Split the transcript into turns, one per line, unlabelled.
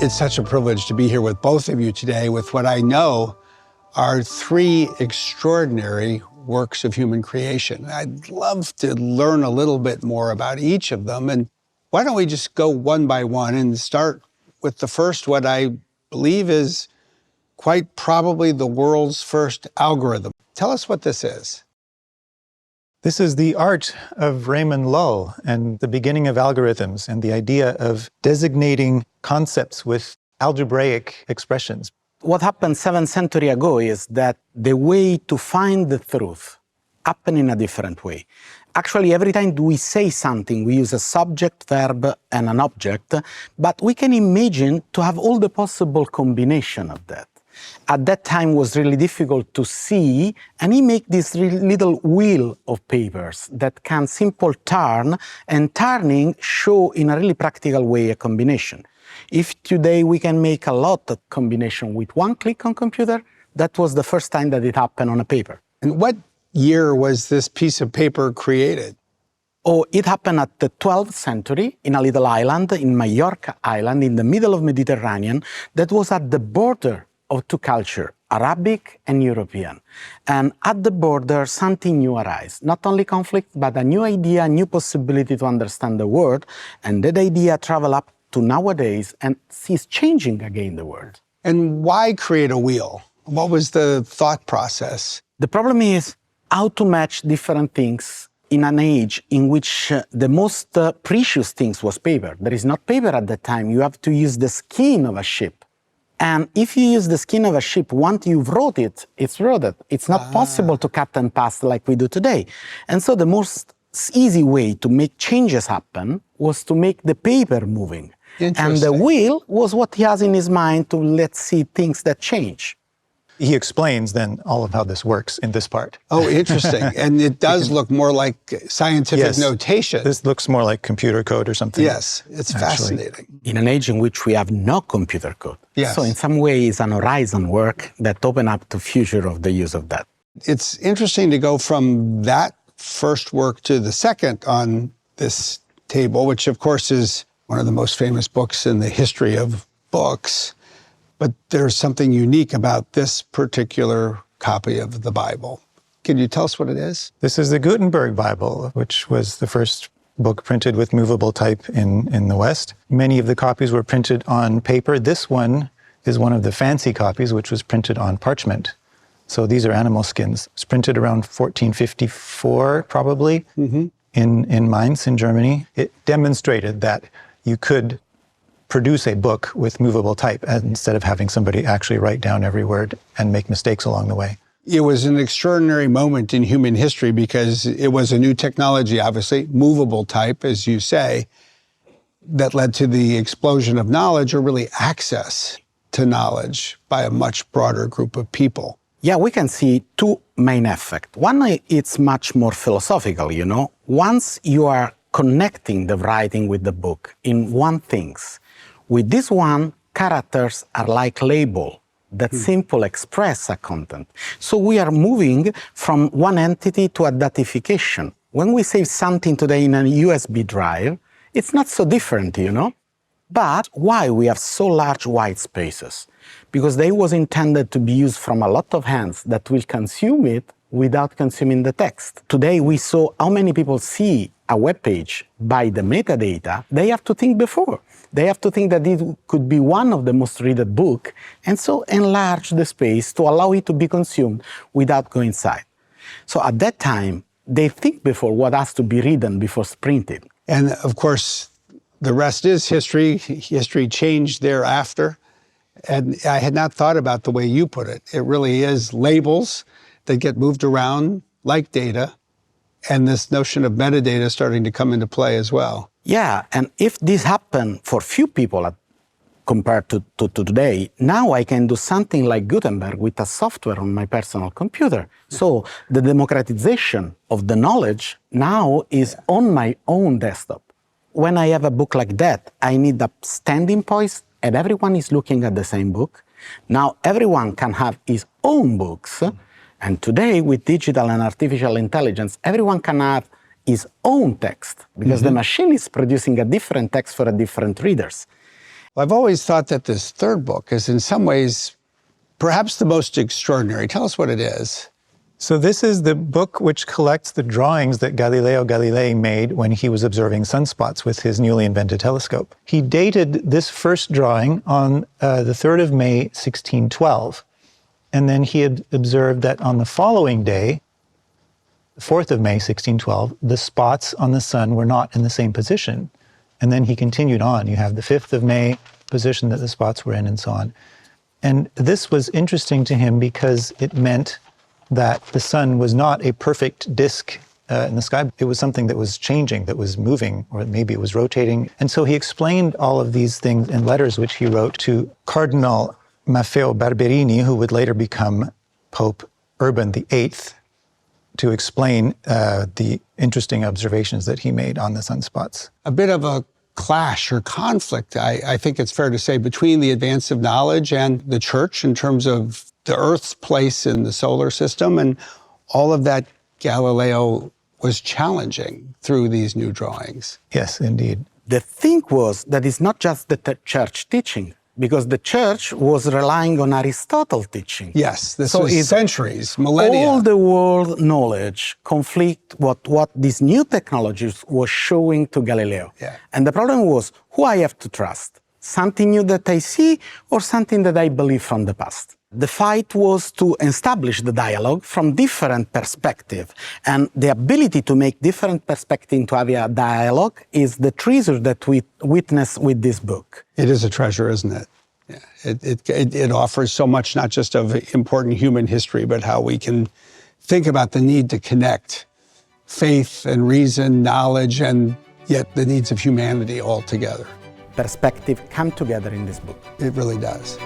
It's such a privilege to be here with both of you today with what I know are three extraordinary works of human creation. I'd love to learn a little bit more about each of them. And why don't we just go one by one and start with the first, what I believe is quite probably the world's first algorithm. Tell us what this is.
This is the art of Raymond Lull and the beginning of algorithms and the idea of designating concepts with algebraic expressions.
What happened 7th century ago is that the way to find the truth happened in a different way. Actually, every time we say something, we use a subject, verb, and an object, but we can imagine to have all the possible combination of that. At that time, it was really difficult to see, and he made this little wheel of papers that can simple turn, and turning show in a really practical way a combination. If today we can make a lot of combination with one click on computer, that was the first time that it happened on a paper.
And what year was this piece of paper created?
Oh, it happened at the 12th century in a little island, in Majorca Island, in the middle of Mediterranean, that was at the border of two cultures, Arabic and European. And at the border, something new arose. Not only conflict, but a new idea, a new possibility to understand the world. And that idea traveled up to nowadays and is changing again the world.
And why create a wheel? What was the thought process?
The problem is how to match different things in an age in which the most precious things was paper. There is not paper at that time. You have to use the skin of a ship. And if you use the skin of a ship, once you've wrote it, it's wrote. It's not possible to cut and paste like we do today. And so the most easy way to make changes happen was to make the paper moving. And the wheel was what he has in his mind to let's see things that change.
He explains then all of how this works in this part.
Oh, interesting. And it does look more like scientific notation.
This looks more like computer code or something.
Yes, it's fascinating.
In an age in which we have no computer code.
Yes.
So in some way it's an horizon work that open up the future of the use of that.
It's interesting to go from that first work to the second on this table, which of course is one of the most famous books in the history of books. But there's something unique about this particular copy of the Bible. Can you tell us what it is?
This is the Gutenberg Bible, which was the first book printed with movable type in the West. Many of the copies were printed on paper. This one is one of the fancy copies, which was printed on parchment. So these are animal skins. It's printed around 1454, probably, in Mainz, in Germany. It demonstrated that you could produce a book with movable type instead of having somebody actually write down every word and make mistakes along the way.
It was an extraordinary moment in human history because it was a new technology, obviously, movable type, as you say, that led to the explosion of knowledge, or really access to knowledge by a much broader group of people.
Yeah, we can see two main effects. One, it's much more philosophical, you know. Once you are connecting the writing with the book in one things, with this one, characters are like label that simple express a content. So we are moving from one entity to a datification. When we save something today in a USB drive, it's not so different, you know? But why we have so large white spaces? Because they was intended to be used from a lot of hands that will consume it without consuming the text. Today we saw how many people see a web page by the metadata. They have to think before. They have to think that it could be one of the most read book, and so enlarge the space to allow it to be consumed without going inside. So at that time, they think before what has to be written before it's printed.
And of course, the rest is history. History changed thereafter. And I had not thought about the way you put it. It really is labels that get moved around like data, and this notion of metadata starting to come into play as well.
Yeah, and if this happened for few people compared to today, now I can do something like Gutenberg with a software on my personal computer. So the democratization of the knowledge now is on my own desktop. When I have a book like that, I need a standing point, and everyone is looking at the same book. Now everyone can have his own books. And today, with digital and artificial intelligence, everyone can have his own text because the machine is producing a different text for a different readers.
I've always thought that this third book is in some ways perhaps the most extraordinary. Tell us what it is.
So this is the book which collects the drawings that Galileo Galilei made when he was observing sunspots with his newly invented telescope. He dated this first drawing on the 3rd of May, 1612. And then he had observed that on the following day, the 4th of May, 1612, the spots on the sun were not in the same position. And then he continued on. You have the 5th of May position that the spots were in and so on. And this was interesting to him because it meant that the sun was not a perfect disk in the sky. It was something that was changing, that was moving, or maybe it was rotating. And so he explained all of these things in letters which he wrote to Cardinal Maffeo Barberini, who would later become Pope Urban VIII, to explain the interesting observations that he made on the sunspots.
A bit of a clash or conflict, I think it's fair to say, between the advance of knowledge and the church in terms of the Earth's place in the solar system, and all of that Galileo was challenging through these new drawings.
Yes, indeed.
The thing was that it's not just the church teaching, because the church was relying on Aristotle's teaching.
Yes, this was centuries, millennia.
All the world knowledge conflict what these new technologies was showing to Galileo.
Yeah.
And the problem was, who I have to trust? Something new that I see or something that I believe from the past? The fight was to establish the dialogue from different perspectives. And the ability to make different perspectives into have a dialogue is the treasure that we witness with this book.
It is a treasure, isn't it? Yeah. It offers so much, not just of important human history, but how we can think about the need to connect faith and reason, knowledge, and yet the needs of humanity all together.
Perspective come together in this book.
It really does.